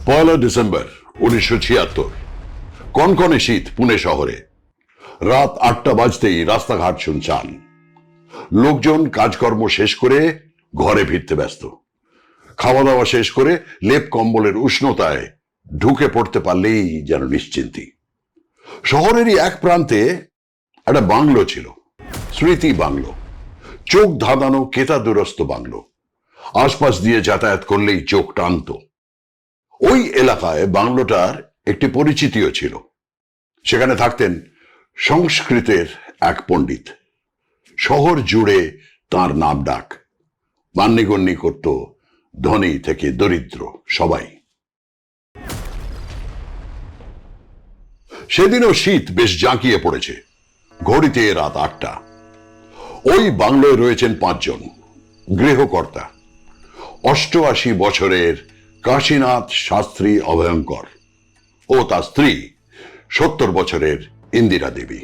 পয়লা December 1976, কনকনে শীত পুনে শহরে। রাত 8টা বাজতেই রাস্তাঘাট শুনশান। লোকজন কাজকর্ম শেষ করে ঘরে ফিরতে ব্যস্ত। খাওয়া দাওয়া শেষ করে লেপ কম্বলের উষ্ণতায় ঢুকে পড়তে পারলেই যেন নিশ্চিন্তি। শহরেরই এক প্রান্তে একটা বাংলো ছিল, স্মৃতি বাংলো। চোখ ধাঁধানো কেতাদুরস্ত বাংলো। আশপাশ দিয়ে যাতায়াত করলেই চোখ টানত। ওই এলাকায় বাংলোটার একটি পরিচিতিও ছিল। সেখানে থাকতেন সংস্কৃতের এক পণ্ডিত। শহর জুড়ে তার নাম ডাক। মান্যিগণ্যি করত ধনী থেকে দরিদ্র সবাই। সেদিনও শীত বেশ জাঁকিয়ে পড়েছে। ঘড়িতে রাত 8টা। ওই বাংলোয় রয়েছেন 5 জন গৃহকর্তা। 88 বছরের কাশীনাথ শাস্ত্রী অভয়ঙ্কর ও তার স্ত্রী 70 বছরের ইন্দিরা দেবী।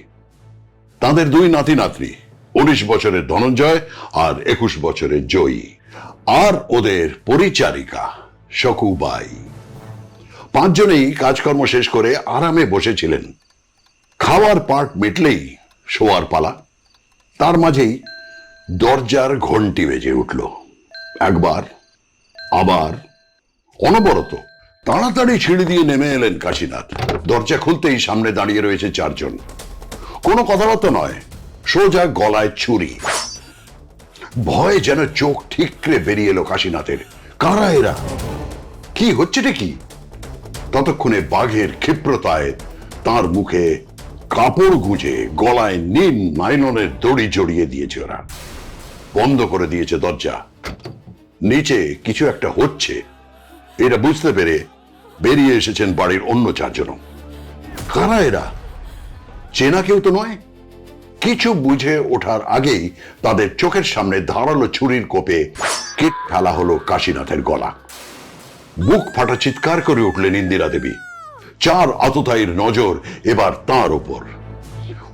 তাদের 2 নাতি নাতনি, 19 বছরের ধনঞ্জয় আর 21 বছরের জয়ী, আর ওদের পরিচারিকা শকুবাই। 5 জনেই কাজকর্ম শেষ করে আরামে বসেছিলেন। খাওয়ার পাট মিটলেই শোয়ার পালা। তার মাঝেই দরজার ঘন্টি বেজে উঠল। একবার, আবার, অনবরত। তাড়াতাড়ি সিঁড়ি দিয়ে নেমে এলেন কাশীনাথ। দরজা খুলতেই সামনে দাঁড়িয়ে রয়েছে 4 জন। কোনো কথাবার্তা নয়, সোজা গলায় ছুরি। ভয়ে যেন চোখ ঠিকরে বেরিয়ে এলো কাশীনাথের। কারা এরা? কি হচ্ছেটা কি? ততক্ষণে বাঘের ক্ষিপ্রতায় তার মুখে কাপড় গুঁজে গলায় নীল নাইলনের দড়ি জড়িয়ে দিয়েছে ওরা। বন্ধ করে দিয়েছে দরজা। নিচে কিছু একটা হচ্ছে এটা বুঝতে পেরে বেরিয়ে এসেছেন বাড়ির অন্য 4 জন। কারা এরা? চেনা কেউ তো নয়। কিছু বুঝে ওঠার আগেই তাদের চোখের সামনে ধারালো ছুরির কোপে কেট ফেলা হলো কাশীনাথের গলা। বুক ফাটা চিৎকার করে উঠলেন ইন্দিরা দেবী। 4 আততায়ীর নজর এবার তার উপর।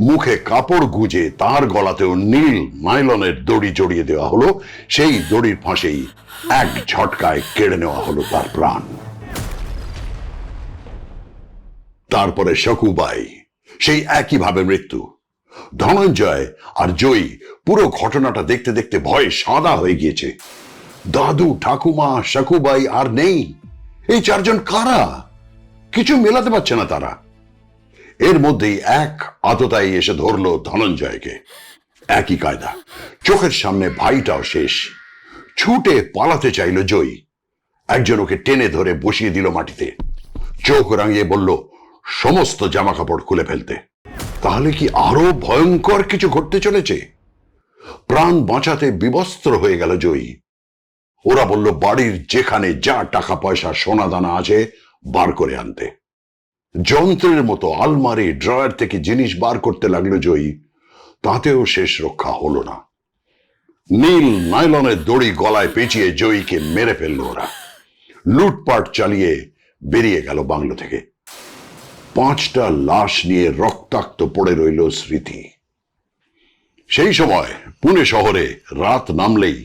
মুখে কাপড় গুঁজে তার গলাতেও নীল নাইলনের দড়ি জড়িয়ে দেওয়া হলো। সেই দড়ির ফাঁসেই এক ঝটকায় কেড়ে নেওয়া হলো তার প্রাণ। তারপরে শকুবাই, সেই একইভাবে মৃত্যু। ধনঞ্জয় আর জয়ী পুরো ঘটনাটা দেখতে দেখতে ভয়ে সাদা হয়ে গিয়েছে। দাদু, ঠাকুমা, শকুবাই আর নেই। এই 4 জন কারা? কিছু মেলাতে পারছে না তারা। এর মধ্যেই এক আততায়ী এসে ধরলো ধনঞ্জয়কে। একই কায়দা, চোখের সামনে ভাইটাও শেষ। ছুটে পালাতে চাইল জয়ী। একজন ওকে টেনে ধরে বসিয়ে দিল মাটিতে। চোখ রাঙিয়ে বলল সমস্ত জামা কাপড় খুলে ফেলতে। তাহলে কি আরো ভয়ঙ্কর কিছু ঘটতে চলেছে? প্রাণ বাঁচাতে বিবস্ত্র হয়ে গেল জয়ী। ওরা বলল বাড়ির যেখানে যা টাকা পয়সা সোনা দানা আছে বার করে আনতে। যন্ত্রের মতো আলমারি ড্রয়ার থেকে জিনিস বার করতে লাগলো জয়ী। তাতেও শেষ রক্ষা হলো না। নীল নাইলনের দড়ি গলায় পেঁচিয়ে জয়ীকে মেরে ফেলল ওরা। লুটপাট চালিয়ে বেরিয়ে গেল বাংলো থেকে। 5টা লাশ নিয়ে রক্তাক্ত পড়ে রইল স্মৃতি। সেই সময় পুনে শহরে রাত নামলেই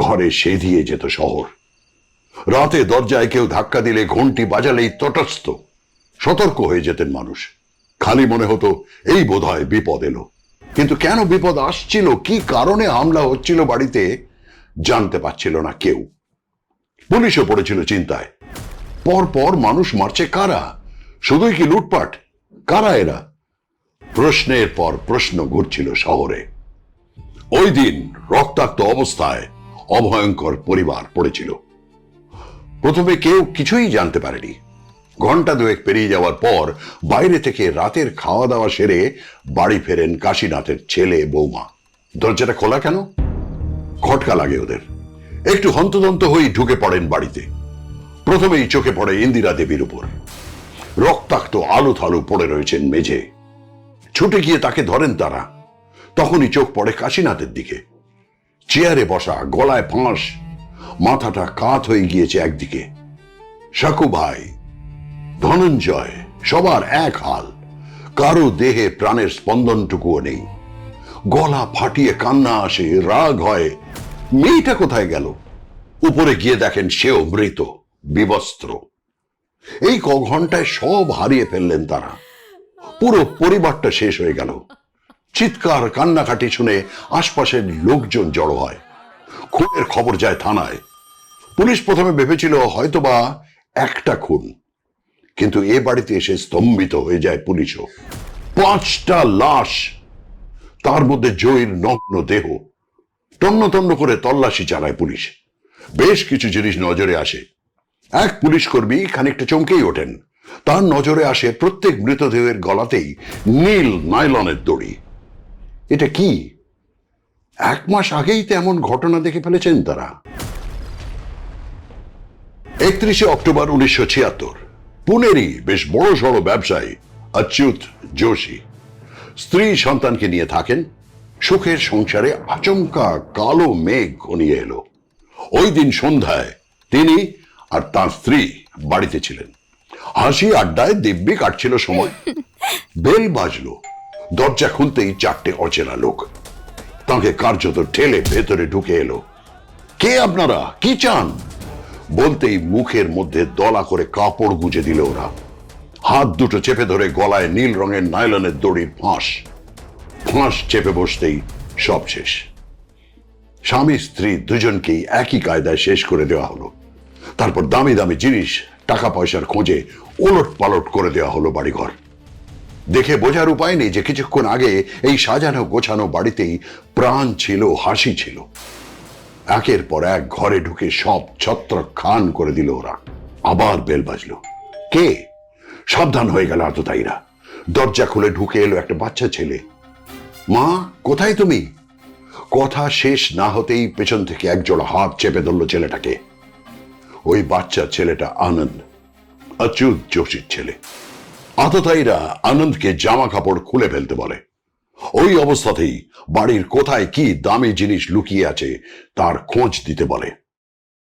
ঘরে সেধিয়ে যেত শহর। রাতে দরজায় কেউ ধাক্কা দিলে, ঘন্টি বাজালেই তটস্থ সতর্ক হয়ে যেতেন মানুষ। খালি মনে হতো এই বোধহয় বিপদ এলো। কিন্তু কেন বিপদ আসছিল, কি কারণে হামলা হচ্ছিল বাড়িতে, জানতে পারছিল না কেউ। পুলিশও পড়েছিল চিন্তায়। পর পর মানুষ মারছে কারা? শুধুই কি লুটপাট? কারা এরা? প্রশ্নের পর প্রশ্ন ঘুরছিল শহরে। ওই দিন রক্তাক্ত অবস্থায় অভয়ঙ্কর পরিবার পড়েছিল। প্রথমে কেউ কিছুই জানতে পারেনি। ঘন্টা 2 পেরিয়ে যাওয়ার পর বাইরে থেকে রাতের খাওয়া দাওয়া সেরে বাড়ি ফেরেন কাশীনাথের ছেলে বৌমা। দরজাটা খোলা কেন? খটকা লাগে ওদের। একটু হন্তদন্ত হয়ে ঢুকে পড়েন বাড়িতে। প্রথমেই চোখে পড়ে ইন্দিরা দেবীর উপর। রক্তাক্ত আলু থালু পড়ে রয়েছেন মেঝে। ছুটে গিয়ে তাকে ধরেন তারা। তখনই চোখ পড়ে কাশীনাথের দিকে। চেয়ারে বসা, গলায় ফাঁস, মাথাটা কাত হয়ে গিয়েছে একদিকে। শকুবাই, ধনঞ্জয়, সবার এক হাল। কারো দেহে প্রাণের স্পন্দনটুকুও নেই। গলা ফাটিয়ে কান্না আসে, রাগ হয়। মেয়েটা কোথায় গেল? উপরে গিয়ে দেখেন সেও মৃত, বিবস্ত্র। এই ঘন্টায় সব হারিয়ে ফেললেন তারা। পুরো পরিবারটা শেষ হয়ে গেল। চিৎকার কান্নাকাটি শুনে আশপাশের লোকজন জড়ো হয়। খুনের খবর যায় থানায়। পুলিশ প্রথমে ভেবেছিল হয়তোবা একটা খুন, কিন্তু এ বাড়িতে এসে স্তম্ভিত হয়ে যায় পুলিশও। 5টা লাশ, তার মধ্যে জয়ীর নগ্ন দেহ। তন্ন তন্ন করে তল্লাশি চালায় পুলিশ। বেশ কিছু জিনিস নজরে আসে। এক পুলিশ কর্মী খানিকটা চমকেই ওঠেন। তার নজরে আসে প্রত্যেক মৃতদেহের গলাতেই নীল নাইলনের দড়ি। এটা কি? 1 মাস আগেই তো এমন ঘটনা দেখে ফেলেছেন তারা। 31শে অক্টোবর 1976, পুনেরই বেশ বড় সড় ব্যবসায়ী অচ্যুত যোশী স্ত্রী সন্তানকে নিয়ে থাকেন। সুখের সংসারে আচমকা কালো মেঘ ঘনিয়ে এলো। ওই দিন সন্ধ্যায় তিনি আর তার স্ত্রী বাড়িতে ছিলেন। হাসি আড্ডায় দিব্যি কাটছিল সময়। বেল বাজলো। দরজা খুলতেই 4টে অচেনা লোক তাকে কার্যত ঠেলে ভেতরে ঢুকে এলো। কে আপনারা, কি চান? বলতেই মুখের মধ্যে দলা করে কাপড় গুজে দিল ওরা। হাত দুটো চেপে ধরে গলায় নীল রঙের নাইলনের দড়ির ফাঁস চেপে বসতেই সব শেষ। স্বামী স্ত্রী দুজনকেই একই কায়দায় শেষ করে দেওয়া হলো। তারপর দামি দামি জিনিস, টাকা পয়সার খোঁজে ওলট পালট করে দেওয়া হলো বাড়িঘর। দেখে বোঝার উপায় নেই যে কিছুক্ষণ আগে এই সাজানো গোছানো বাড়িতেই প্রাণ ছিল, হাসি ছিল। একের পর এক ঘরে ঢুকে সব ছত্রখান করে দিল ওরা। আবার বেল বাজলো। কে? সাবধান হয়ে গেল আততায়ীরা। দরজা খুলে ঢুকে এলো একটা বাচ্চা ছেলে। মা, কোথায় তুমি? কথা শেষ না হতেই পেছন থেকে একজোড়া হাত চেপে ধরল ছেলেটাকে। ওই বাচ্চা ছেলেটা আনন্দ, অচ্যুত যোশীর ছেলে। আততায়ীরা আনন্দকে জামা কাপড় খুলে ফেলতে বলে। ওই অবস্থাতেই বাড়ির কোথায় কি দামি জিনিস লুকিয়ে আছে তার খোঁজ দিতে বলে।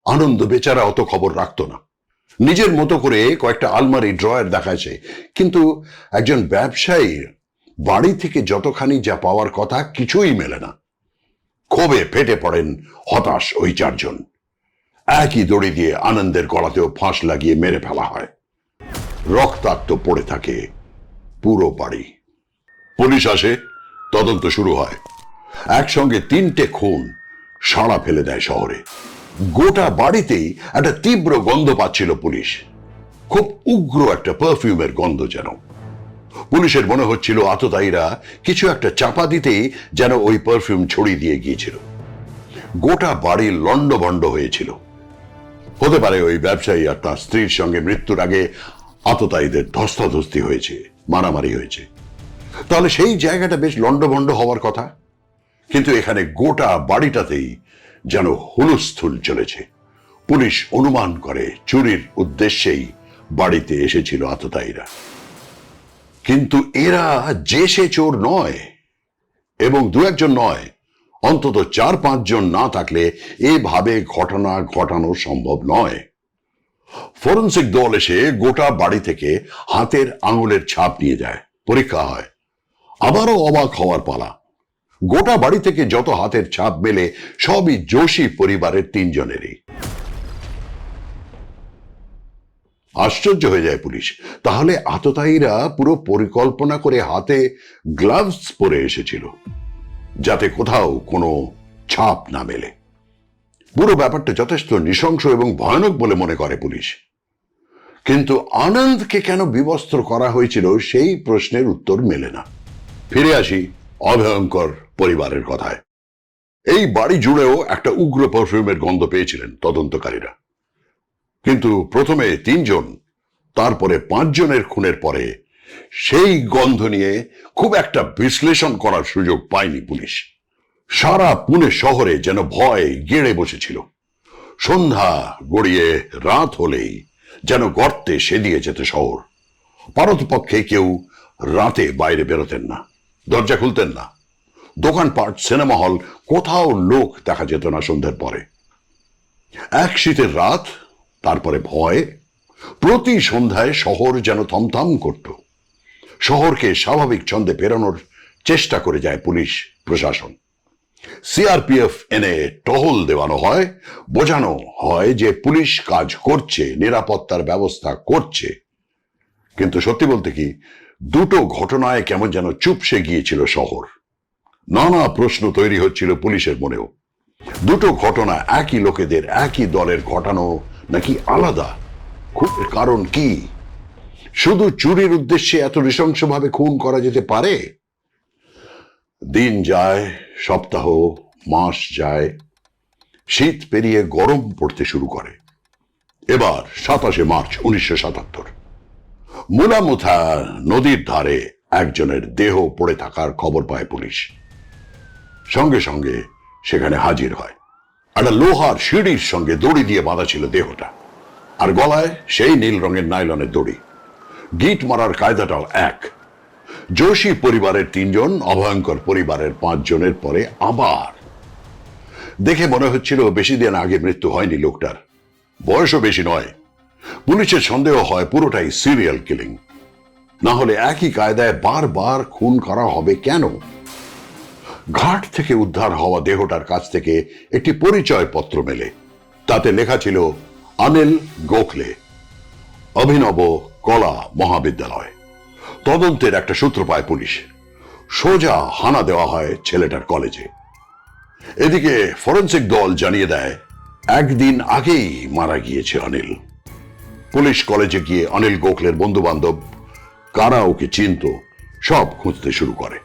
আনন্দ বেচারা অত খবর রাখতো না। নিজের মতো করে কয়েকটা আলমারি ড্রয়ার দেখাচ্ছে, কিন্তু একজন ব্যবসায়ীর বাড়ি থেকে যতখানি যা পাওয়ার কথা কিছুই মেলে না। ক্ষোভে ফেটে পড়েন হতাশ ওই 4 জন। একই দড়ি দিয়ে আনন্দের গলাতেও ফাঁস লাগিয়ে মেরে ফেলা হয়। রক্তাক্ত পড়ে থাকে পুরো বাড়ি। পুলিশ আসে, তদন্ত শুরু হয়। একসঙ্গে 3টে খুন সাড়া ফেলে দেয় শহরে। গোটা বাড়িতেই একটা তীব্র গন্ধ পাচ্ছিল পুলিশ। খুব উগ্র একটা পারফিউমের গন্ধ যেন। পুলিশের মনে হচ্ছিল আততায়ীরা কিছু একটা চাপা দিতেই যেন ওই পারফিউম ছড়িয়ে দিয়ে গিয়েছিল। গোটা বাড়ি লন্ডভন্ড হয়েছিল। হতে পারে ওই ব্যবসায়ী আর তার স্ত্রীর সঙ্গে মৃত্যুর আগে আততায়ীদের ধস্তাধস্তি হয়েছে, মারামারি হয়েছে। তাহলে সেই জায়গাটা বেশ লন্ডভন্ড হওয়ার কথা। কিন্তু এখানে গোটা বাড়িটাতেই যেন হুলস্থুল চলেছে। পুলিশ অনুমান করে চুরির উদ্দেশ্যেই বাড়িতে এসেছিল আততায়ীরা। কিন্তু এরা যে সে চোর নয়, এবং 2-1 জন নয়, অন্তত 4-5 জন না থাকলে এভাবে ঘটনা ঘটানো সম্ভব নয়। ফরেনসিক দল এসে গোটা বাড়ি থেকে হাতের আঙুলের ছাপ নিয়ে যায়, পরীক্ষা হয়। আবারও অবাক হওয়ার পালা। গোটা বাড়ি থেকে যত হাতের ছাপ মেলে সবই যোশী পরিবারের 3 জনেরই। আশ্চর্য হয়ে যায় পুলিশ। তাহলে আততায়ীরা পুরো পরিকল্পনা করে হাতে গ্লাভস পরে এসেছিল, যাতে কোথাও কোনো ছাপ না মেলে। পুরো ব্যাপারটা যথেষ্ট নৃশংস এবং ভয়ানক বলে মনে করে পুলিশ। কিন্তু আনন্দকে কেন বিবস্ত্র করা হয়েছিল সেই প্রশ্নের উত্তর মেলে না। ফিরে আসি অভয়ঙ্কর পরিবারের কথায়। এই বাড়ি জুড়েও একটা উগ্র পারফিউমের গন্ধ পেয়েছিলেন তদন্তকারীরা। কিন্তু প্রথমে 3 জন, তারপরে 5 জনের খুনের পরে সেই গন্ধ নিয়ে খুব একটা বিশ্লেষণ করার সুযোগ পায়নি পুলিশ। সারা পুনে শহরে যেন ভয় গেড়ে বসেছিল। সন্ধ্যা গড়িয়ে রাত হলেই যেন গর্তে সেদিয়ে যেত শহর। পারতপক্ষে কেউ রাতে বাইরে বেরোতেন না, দরজা খুলতেন না। দোকানপাট, সিনেমা হল, কোথাও লোক দেখা যেত না সন্ধ্যের পরে। এক শীতের রাত, তারপরে ভয়। প্রতি সন্ধ্যায় শহর যেন থমথম করত। শহরকে স্বাভাবিক ছন্দে ফেরানোর চেষ্টা করে যায় পুলিশ প্রশাসন। সিআরপিএফ এনে টহল দেওয়ানো হয়, বোঝানো হয় যে পুলিশ কাজ করছে, নিরাপত্তার ব্যবস্থা করছে। কিন্তু সত্যি বলতে কি, দুটো ঘটনায় কেমন যেন চুপসে গিয়েছিল শহর। নানা প্রশ্ন তৈরি হচ্ছিল পুলিশের মনেও। দুটো ঘটনা একই লোকেদের, একই দলের ঘটানো নাকি আলাদা? খুনের কারণ কি? শুধু চুরির উদ্দেশ্যে এত নৃশংসভাবে খুন করা যেতে পারে? দিন যায়, সপ্তাহ, মাস যায়, শীত পেরিয়ে গরম পড়তে শুরু করে। এবার 27 মার্চ 1977, মুলামুথা নদীর ধারে একজনের দেহ পড়ে থাকার খবর পায় পুলিশ। সঙ্গে সঙ্গে সেখানে হাজির হয়। একটা লোহার সিঁড়ির সঙ্গে দড়ি দিয়ে বাঁধা ছিল দেহটা, আর গলায় সেই নীল রঙের নাইলনের দড়ি। গিট মারার কায়দাটাও এক। যোশী পরিবারের 3 জন, অভয়ঙ্কর পরিবারের 5 জনের পরে আবার। দেখে মনে হচ্ছিল বেশি দিন আগে মৃত্যু হয়নি লোকটার, বয়সও বেশি নয়। পুলিশের সন্দেহ হয় পুরোটাই সিরিয়াল কিলিং, না হলে একই কায়দায় বারবার খুন করা হবে কেন? ঘাট থেকে উদ্ধার হওয়া দেহটার কাছ থেকে একটি পরিচয় পত্র মেলে। তাতে লেখা ছিল অনিল গোখলে, অভিনব কলা মহাবিদ্যালয়। তদন্তের একটা সূত্র পায় পুলিশ। সোজা হানা দেওয়া হয় ছেলেটার কলেজে। এদিকে ফরেন্সিক দল জানিয়ে দেয় 1 দিন আগেই মারা গিয়েছে অনিল। পুলিশ কলেজে গিয়ে অনিল গোখলের বন্ধু বান্ধব, কারা ওকে চিনত, সব খুঁজতে শুরু করে।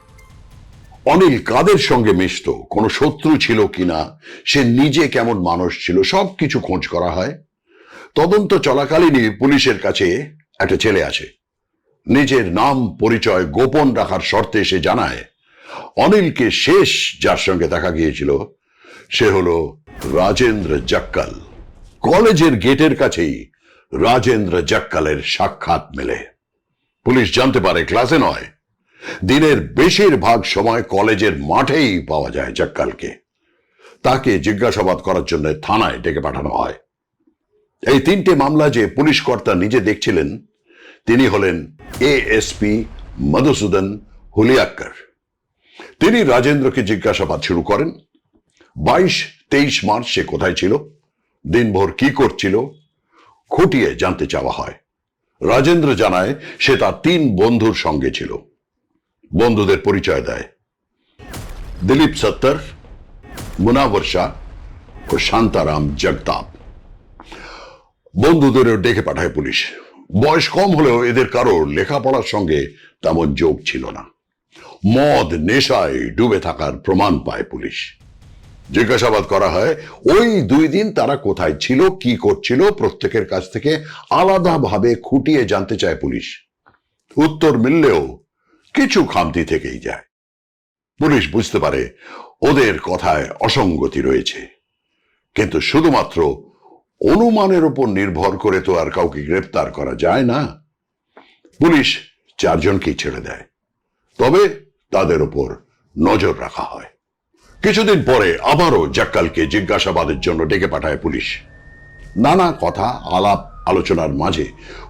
অনিল কাদের সঙ্গে মিশত, কোনো শত্রু ছিল কিনা, সে নিজে কেমন মানুষ ছিল, সবকিছু খোঁজ করা হয়। তদন্ত চলাকালীনই পুলিশের কাছে একটা ছেলে আসে। নিজের নাম পরিচয় গোপন রাখার শর্তে সে জানায় অনিলকে শেষ যার সঙ্গে দেখা গিয়েছিল সে হলো রাজেন্দ্র জাক্কাল। কলেজের গেটের কাছেই রাজেন্দ্র জাক্কালের সাক্ষাৎ মেলে। পুলিশ জানতে পারে ক্লাসে নয়, দিনের বেশিরভাগ সময় কলেজের মাঠেই পাওয়া যায় জাক্কালকে। তাকে জিজ্ঞাসাবাদ করার জন্য থানায় ডেকে পাঠানো হয়। এই 3টে মামলা যে পুলিশ কর্তা নিজে দেখছিলেন, তিনি হলেন এএসপি মধুসূদন হুলিয়াক্কর। তিনি রাজেন্দ্রকে জিজ্ঞাসাবাদ শুরু করেন। 22-23 মার্চ সে কোথায় ছিল, দিনভর কি করছিল, খুঁটিয়ে জানতে চাওয়া হয়। রাজেন্দ্র জানায় সে তার 3 বন্ধুর সঙ্গে ছিল। বন্ধুদের পরিচয় দেয়, দিলীপ সত্তর, মুনাওয়ার শাহ ও শান্তারাম জগতাপ। বন্ধুদেরও ডেকে পাঠায় পুলিশ। বয়স কম হলেও এদের কারোর লেখাপড়ার সঙ্গে তেমন যোগ ছিল না। মদ নেশায় ডুবে থাকার প্রমাণ পায় পুলিশ। জিজ্ঞাসাবাদ করা হয় ওই 2 দিন তারা কোথায় ছিল, কি করছিল, প্রত্যেকের কাছ থেকে আলাদাভাবে খুঁটিয়ে জানতে চায় পুলিশ। উত্তর মিললেও কিছু খামতি থেকেই যায়। পুলিশ বুঝতে পারে ওদের কথায় অসঙ্গতি রয়েছে, কিন্তু শুধুমাত্র অনুমানের উপর নির্ভর করে তো আর কাউকে গ্রেফতার করা যায় না। পুলিশ 4 জনকেই ছেড়ে দেয়, তবে তাদের উপর নজর রাখা হয়। কিছুদিন পরে আবারও জাক্কালকে জিজ্ঞাসাবাদের জন্য ডেকে পাঠায় পুলিশ। নানা কথা আলাপ আলোচনার মাঝে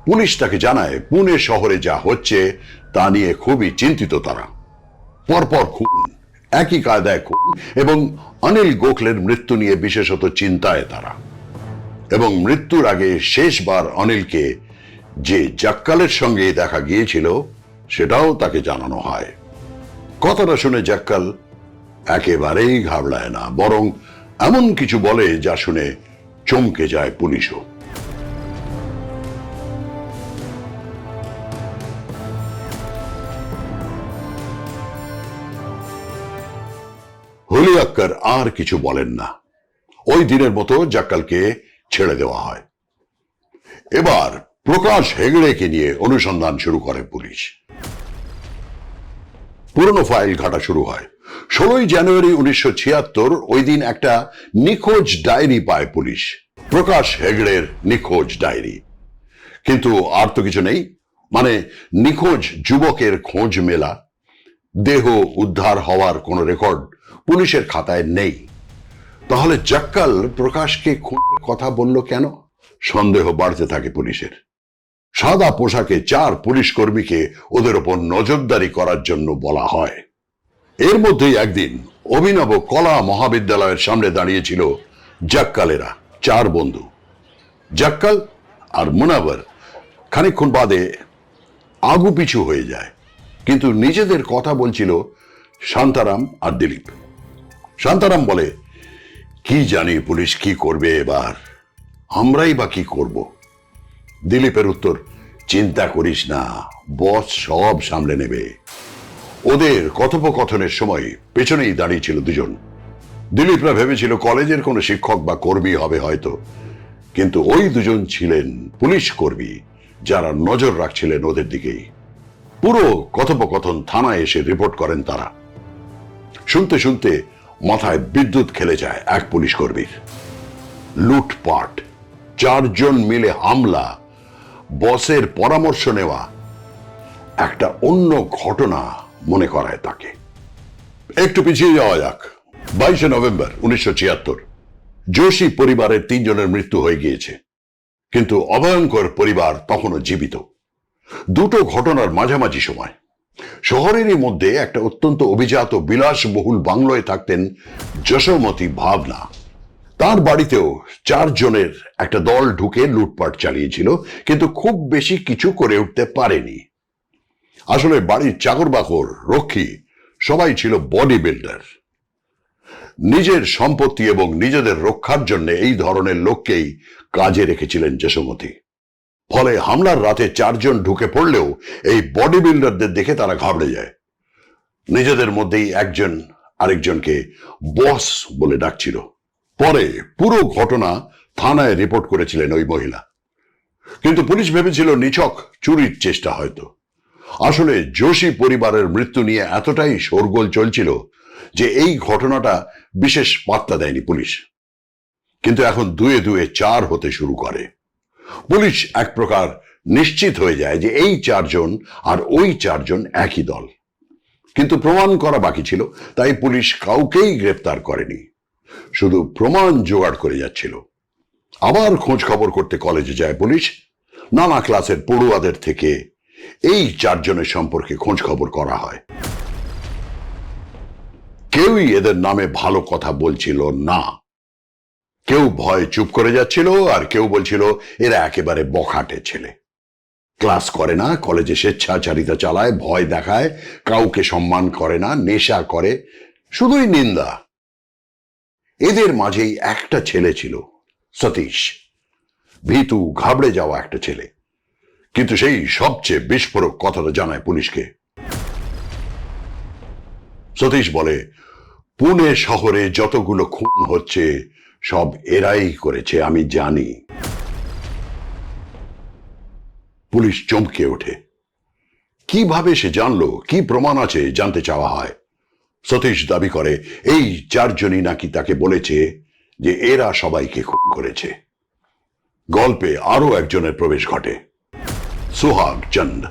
পুলিশ তাকে জানায় পুনে শহরে যা হচ্ছে তা নিয়ে খুবই চিন্তিত তারা। পরপর খুন, একই কায়দায় খুন এবং অনিল গোখলের মৃত্যু নিয়ে বিশেষত চিন্তায় তারা। এবং মৃত্যুর আগে শেষবার অনিলকে যে জাক্কালের সঙ্গে দেখা গিয়েছিল সেটাও তাকে জানানো হয়। কথাটা শুনে জাক্কাল একেবারেই ঘাবড়ায় না, বরং এমন কিছু বলে যা শুনে চমকে যায় পুলিশও। হুলিয়াক্কর আর কিছু বলেন না। ওই দিনের মতো জাক্কালকে ছেড়ে দেওয়া হয়। এবার প্রকাশ হেগড়েকে নিয়ে অনুসন্ধান শুরু করে পুলিশ। পুরনো ফাইল ঘাটা শুরু হয়। 16 জানুয়ারি 1976 ওই দিন একটা নিখোঁজ ডায়েরি পায় পুলিশ, প্রকাশ হেগড়ের নিখোঁজ ডায়েরি। কিন্তু আর তো কিছু নেই, মানে নিখোঁজ যুবকের খোঁজ মেলা, দেহ উদ্ধার হওয়ার কোনো রেকর্ড পুলিশের খাতায় নেই। তাহলে জাক্কাল প্রকাশকে খুনের কথা বলল কেন? সন্দেহ বাড়তে থাকে পুলিশের। সাদা পোশাকে 4 পুলিশ কর্মীকে ওদের ওপর নজরদারি করার জন্য বলা হয়। এর মধ্যেই একদিন অভিনব কলা মহাবিদ্যালয়ের সামনে দাঁড়িয়েছিল জাক্কালেরা, 4 বন্ধু। জাক্কাল আর মুনাবার খানিকক্ষণ বাদে আগুপিছু হয়ে যায়, কিন্তু নিজেদের কথা বলছিল শান্তারাম আর দিলীপ। শান্তারাম বলে, কি জানি পুলিশ কি করবে এবার, আমরাই বা কি করব। দিলীপের উত্তর, চিন্তা করিস না, বস সব সামলে নেবে। ওদের কথোপকথনের সময় পেছনেই দাঁড়িয়ে ছিল 2 জন। দিলীপরা ভেবেছিল কলেজের কোনো শিক্ষক বা কর্মী হবে হয়তো, কিন্তু ওই 2 জন ছিলেন পুলিশ কর্মী, যারা নজর রাখছিলেন ওদের দিকেই। পুরো কথোপকথন থানায় এসে রিপোর্ট করেন তারা। শুনতে শুনতে মাথায় বিদ্যুৎ খেলে যায় এক পুলিশ কর্মীর। লুটপাট, 4 জন মিলে হামলা, বসের পরামর্শ নেওয়া, একটা অন্য ঘটনা মনে করায় তাকে। একটু পিছিয়ে যাওয়া যাক। 22শে নভেম্বর 1976। যোশী পরিবারের 3 জনের মৃত্যু হয়ে গিয়েছে, কিন্তু অভয়ঙ্কর পরিবার তখনও জীবিত। দুটো ঘটনার মাঝামাঝি সময় শহরেরই মধ্যে একটা অত্যন্ত অভিজাত বিলাসবহুল বাংলোয় থাকতেন যশোমতী ভাবনা। তার বাড়িতেও 4 জনের একটা দল ঢুকে লুটপাট চালিয়েছিল, কিন্তু খুব বেশি কিছু করে উঠতে পারেনি। আসলে বাড়ির চাকর বাকর, রক্ষী সবাই ছিল বডি বিল্ডার। নিজের সম্পত্তি এবং নিজেদের রক্ষার জন্য এই ধরনের লোককেই কাজে রেখেছিলেন যশোমতী। ফলে হামলার রাতে 4 জন ঢুকে পড়লেও এই বডি বিল্ডারদের দেখে তারা ঘাবড়ে যায়। নিজেদের মধ্যেই একজন আরেকজনকে বস বলে ডাকছিল। পরে পুরো ঘটনা থানায় রিপোর্ট করেছিলেন ওই মহিলা, কিন্তু পুলিশ ভেবেছিল নিছক চুরির চেষ্টা হয়তো। আসলে যোশী পরিবারের মৃত্যু নিয়ে এতটাই শোরগোল চলছিল যে এই ঘটনাটা বিশেষ পাত্তা দেয়নি পুলিশ। কিন্তু এখন 2 2 4 হতে শুরু করে। পুলিশ এক প্রকার নিশ্চিত হয়ে যায় যে এই 4 জন আর ওই 4 জন একই দল। কিন্তু প্রমাণ করা বাকি ছিল, তাই পুলিশ কাউকেই গ্রেপ্তার করেনি, শুধু প্রমাণ জোগাড় করে যাচ্ছিল। আবার খোঁজ খবর করতে কলেজে যায় পুলিশ। নানা ক্লাসের পড়ুয়াদের থেকে এই 4 জনের সম্পর্কে খোঁজ খবর করা হয়। কেউই এদের নামে ভালো কথা বলছিল না। কেউ ভয় চুপ করে যাচ্ছিল, আর কেউ বলছিল এরা একেবারে বখাটে ছেলে, ক্লাস করে না, কলেজে স্বেচ্ছাচারিতা চালায়, ভয় দেখায়, কাউকে সম্মান করে না, নেশা করে, শুধুই নিন্দা। এদের মাঝেই একটা ছেলে ছিল, সতীশ। ভীতু, ঘাবড়ে যাওয়া একটা ছেলে, কিন্তু সেই সবচেয়ে বিস্ফোরক কথাটা জানায় পুলিশকে। সতীশ বলে, পুনে শহরে যতগুলো খুন হচ্ছে সব এরাই করেছে, আমি জানি। পুলিশ চমকে ওঠে। কিভাবে সে জানলো, কি প্রমাণ আছে জানতে চাওয়া হয়। সতীশ দাবি করে এই 4 জনই নাকি তাকে বলেছে যে এরা সবাইকে খুন করেছে। গল্পে আরো একজনের প্রবেশ ঘটে, সোহাগ চন্দ।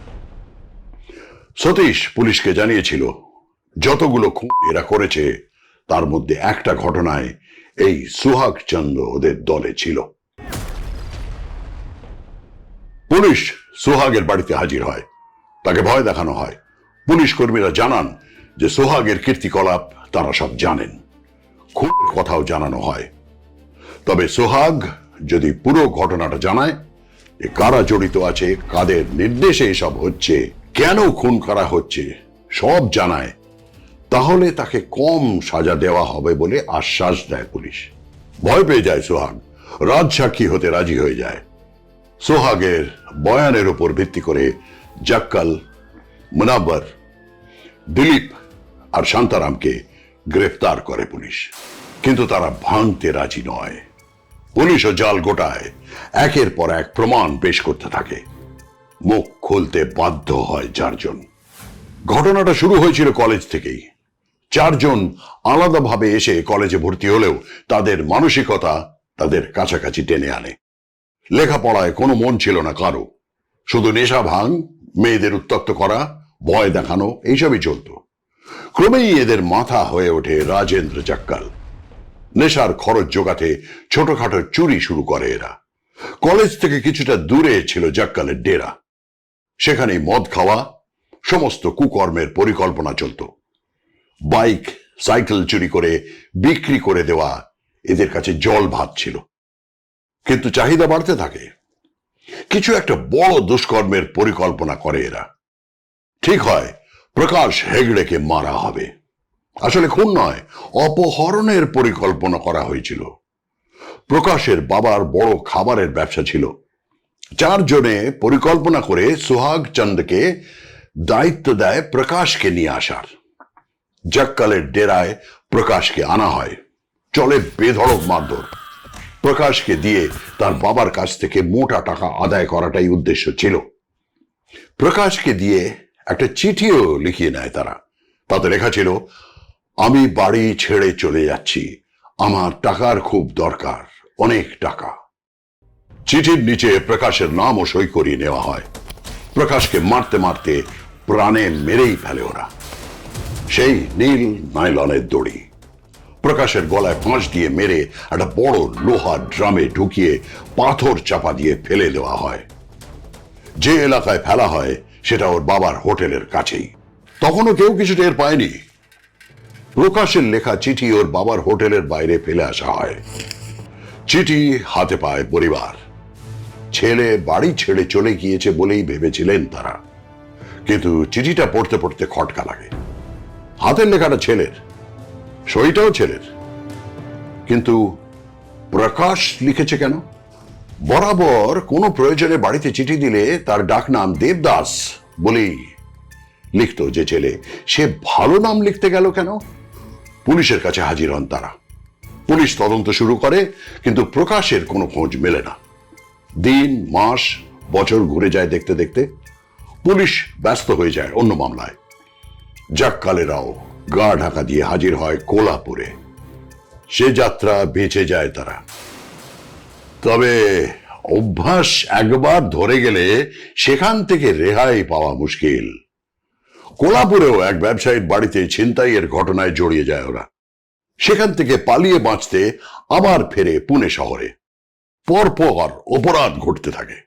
সতীশ পুলিশকে জানিয়েছিল যতগুলো খুন এরা করেছে তার মধ্যে একটা ঘটনায় এই সোহাগ চন্দ ওদের দলে ছিল। পুলিশ সোহাগের বাড়িতে হাজির হয়, তাকে ভয় দেখানো হয়। পুলিশ কর্মীরা জানান যে সোহাগের কীর্তিকলাপ তারা সব জানেন, খুনের কথাও জানানো হয়। তবে সোহাগ যদি পুরো ঘটনাটা জানায়, কারা জড়িত আছে, কাদের নির্দেশে এসব হচ্ছে, কেন খুন করা হচ্ছে, সব জানায়, তাহলে তাকে কম সাজা দেওয়া হবে বলে আশ্বাস দেয় পুলিশ। ভয় পেয়ে যায় সোহাগ, রাজসাক্ষী হতে রাজি হয়ে যায়। সোহাগের বয়ানের উপর ভিত্তি করে জাক্কাল, মুনাব্বর, দিলীপ আর শান্তারামকে গ্রেফতার করে পুলিশ, কিন্তু তারা ভাঙতে রাজি নয়। পুলিশও জাল গোটায়, একের পর এক প্রমাণ পেশ করতে থাকে। মুখ খুলতে বাধ্য হয় 4 জন। ঘটনাটা শুরু হয়েছিল কলেজ থেকেই। 4 জন আলাদাভাবে এসে কলেজে ভর্তি হলেও তাদের মানসিকতা তাদের কাছাকাছি টেনে আনে। লেখাপড়ায় কোনো মন ছিল না কারো, শুধু নেশা ভাঙ, মেয়েদের উত্ত্যক্ত করা, ভয় দেখানো, এইসবই চলত। ক্রমেই এদের মাথা হয়ে ওঠে রাজেন্দ্র জাক্কাল। নেশার খরচ জোগাতে ছোটখাটো চুরি শুরু করে এরা। কলেজ থেকে কিছুটা দূরে ছিল জাক্কালের ডেরা, সেখানে মদ খাওয়া, সমস্ত কুকর্মের পরিকল্পনা চলত। বাইক, সাইকেল চুরি করে বিক্রি করে দেওয়া এদের কাছে জল ভাত ছিল। কিন্তু চাহিদা বাড়তে থাকে, কিছু একটা বড় দুষ্কর্মের পরিকল্পনা করে এরা। ঠিক হয় প্রকাশ হেগড়েকে মারা হবে। আসলে খুন নয়, অপহরণের পরিকল্পনা করা হয়েছিল। প্রকাশের বাবার বড় খাবারের ব্যবসা ছিল। 4 জনে পরিকল্পনা করে সুহাগ চন্দকে দায়িত্ব দেয় প্রকাশকে নিয়ে আসার। জক্কালের ডেরায় প্রকাশকে আনা হয়। চলে বেধড়ক মারধর। প্রকাশকে দিয়ে তার বাবার কাছ থেকে মোটা টাকা আদায় করাটাই উদ্দেশ্য ছিল। প্রকাশকে দিয়ে একটা চিঠিও লিখিয়ে নেয় তারা। তাতে লেখা ছিল, আমি বাড়ি ছেড়ে চলে যাচ্ছি, আমার টাকার খুব দরকার, অনেক টাকা। চিঠির নিচে প্রকাশের নামও সই করিয়ে নেওয়া হয়। প্রকাশকে মারতে মারতে প্রাণে মেরেই ফেলে ওরা। সেই নীল নাইলনের দড়ি প্রকাশের গলায় ফাঁস দিয়ে মেরে একটা বড় লোহার ড্রামে ঢুকিয়ে পাথর চাপা দিয়ে ফেলে দেওয়া হয়। যে এলাকায় ফেলা হয় সেটা ওর বাবার হোটেলের কাছেই। তখনও কেউ কিছু টের পায়নি। প্রকাশের লেখা চিঠি ওর বাবার হোটেলের বাইরে ফেলে আসা হয়। চিঠি হাতে পায় পরিবার। ছেলে বাড়ি ছেড়ে চলে গিয়েছে বলেই ভেবেছিলেন তারা, কিন্তু চিঠিটা পড়তে পড়তে খটকা লাগে। হাতের লেখাটা ছেলের, সইটাও ছেলের, কিন্তু প্রকাশ লিখেছে কেন? বরাবর কোনো প্রয়োজনে বাড়িতে চিঠি দিলে তার ডাক নাম দেবদাস বলেই লিখত যে ছেলে, সে ভালো নাম লিখতে গেল কেন? পুলিশের কাছে হাজির হন তারা। পুলিশ তদন্ত শুরু করে, কিন্তু প্রকাশের কোনো খোঁজ মেলে না। দিন, মাস, বছর ঘুরে যায় দেখতে দেখতে। পুলিশ ব্যস্ত হয়ে যায় অন্য মামলায়। জাক্কালেরাও গা ঢাকা দিয়ে হাজির হয় কোলাপুরে। সে যাত্রা বেঁচে যায় তারা। তবে অভ্যাস একবার ধরে গেলে সেখান থেকে রেহাই পাওয়া মুশকিল। কোলাপুরেও এক ব্যবসায়ীর বাড়িতে ছিনতাইয়ের ঘটনায় জড়িয়ে যায় ওরা। সেখান থেকে পালিয়ে বাঁচতে আবার ফেরে পুনে শহরে। পরপর অপরাধ ঘটতে থাকে।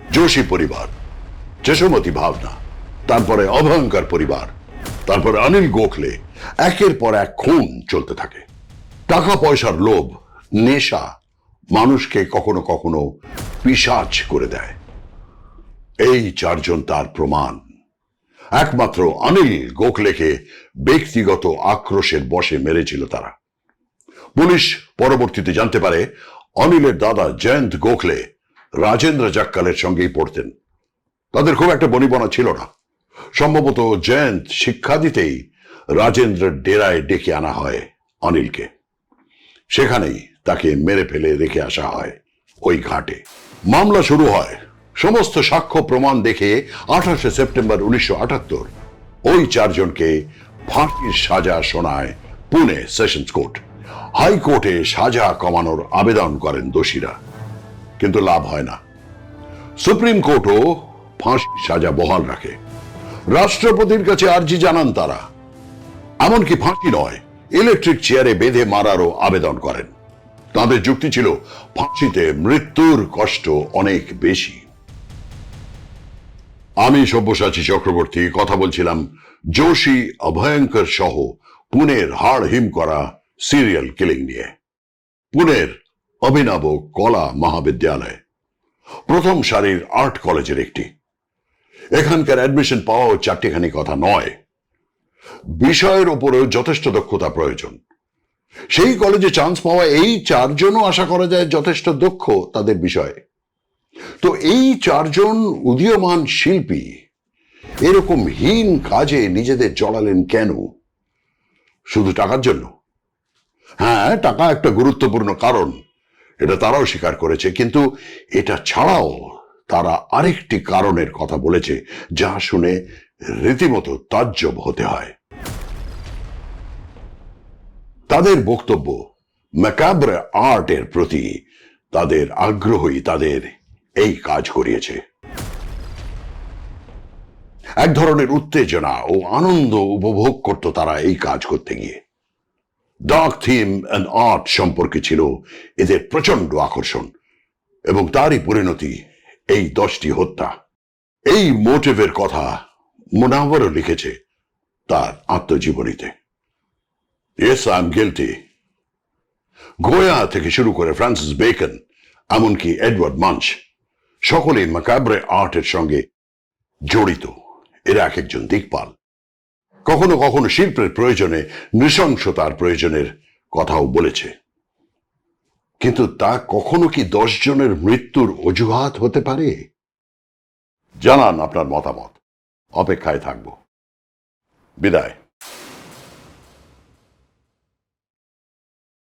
যোশী পরিবার, যশোমতী ভাবনা, তারপরে অভয়ঙ্কর পরিবার, তারপরে অনিল গোখলে, একের পর এক খুন চলতে থাকে। টাকা পয়সার লোভ, নেশা মানুষকে কখনো কখনো পিশাচ করে দেয়। এই 4 জন তার প্রমাণ। একমাত্র অনিল গোখলেকে ব্যক্তিগত আক্রোশের বশে মেরেছিল তারা। পুলিশ পরবর্তীতে জানতে পারে অনিলের দাদা জয়ন্ত গোখলে রাজেন্দ্র জাক্কালের সঙ্গেই পড়তেন। তাদের খুব একটা বনিবনা ছিল না। সম্ভবত জয়ন্ত শিক্ষা দিতেই রাজেন্দ্রের ডেরায় ডেকে আনা হয় অনিলকে। সেখানেই তাকে মেরে ফেলে রেখে আসা হয় ওই ঘাটে। মামলা শুরু হয়। সমস্ত সাক্ষ্য প্রমাণ দেখে 28 সেপ্টেম্বর 1978 ওই 4 জনকে ফাঁসির সাজা শোনায় পুনে সেশনস কোর্ট। হাইকোর্টে সাজা কমানোর আবেদন করেন দোষীরা, কিন্তু লাভ হয় না। সুপ্রিম কোর্টও ফাঁসির সাজা বহাল রাখে। রাষ্ট্রপতির কাছে আর্জি জানান তারা। এমনকি ফাঁসি নয়, ইলেকট্রিক চেয়ারে বেঁধে মারারও আবেদন করেন। তাদের যুক্তি ছিল, ফাঁসিতে মৃত্যুর কষ্ট অনেক বেশি। আমি সব্যসাচী চক্রবর্তী কথা বলছিলাম যোশী, অভয়ঙ্কর সহ পুনের হাড় হিম করা সিরিয়াল কিলিং নিয়ে। পুনের অভিনব কলা মহাবিদ্যালয়, প্রথম সারির আর্ট কলেজের একটি। এখানকার অ্যাডমিশন পাওয়াও 4টিখানি কথা নয়। বিষয়ের উপরেও যথেষ্ট দক্ষতা প্রয়োজন। সেই কলেজে চান্স পাওয়া এই 4 জনও আশা করা যায় যথেষ্ট দক্ষ তাদের বিষয়ে। তো এই 4 জন উদীয়মান শিল্পী এরকম হীন কাজে নিজেদের জড়ালেন কেন? শুধু টাকার জন্য? হ্যাঁ, টাকা একটা গুরুত্বপূর্ণ কারণ, এটা তারাও স্বীকার করেছে, কিন্তু এটা ছাড়াও তারা আরেকটি কারণের কথা বলেছে যা শুনে রীতিমতো তাজ্জব হতে হয়। তাদের বক্তব্য, ম্যাকাব্রে আর্টের প্রতি তাদের আগ্রহই তাদের এই কাজ করিয়েছে। এক ধরনের উত্তেজনা ও আনন্দ উপভোগ করত তারা এই কাজ করতে গিয়ে। ডার্ক থিম অ্যান্ড আর্ট সম্পর্কে ছিল এদের প্রচন্ড আকর্ষণ, এবং তারই পরিণতি এই 10টি হত্যা। এই মোটিভের কথা মুনাওয়ারও লিখেছে তার আত্মজীবনীতে। Yes, I am guilty. Goa থেকে শুরু করে ফ্রান্সিস বেকন, এমনকি এডওয়ার্ড মাঞ্চ, সকলেই ম্যাকাব্রে আর্টের সঙ্গে জড়িত। এরা এক একজন দিকপাল। কখনো কখনো শিল্পের প্রয়োজনে নৃশংসতার প্রয়োজনের কথাও বলেছে, কিন্তু তা কখনো কি 10 জনের মৃত্যুর অজুহাত হতে পারে? জানান আপনার মতামত, অপেক্ষায় থাকব। বিদায়।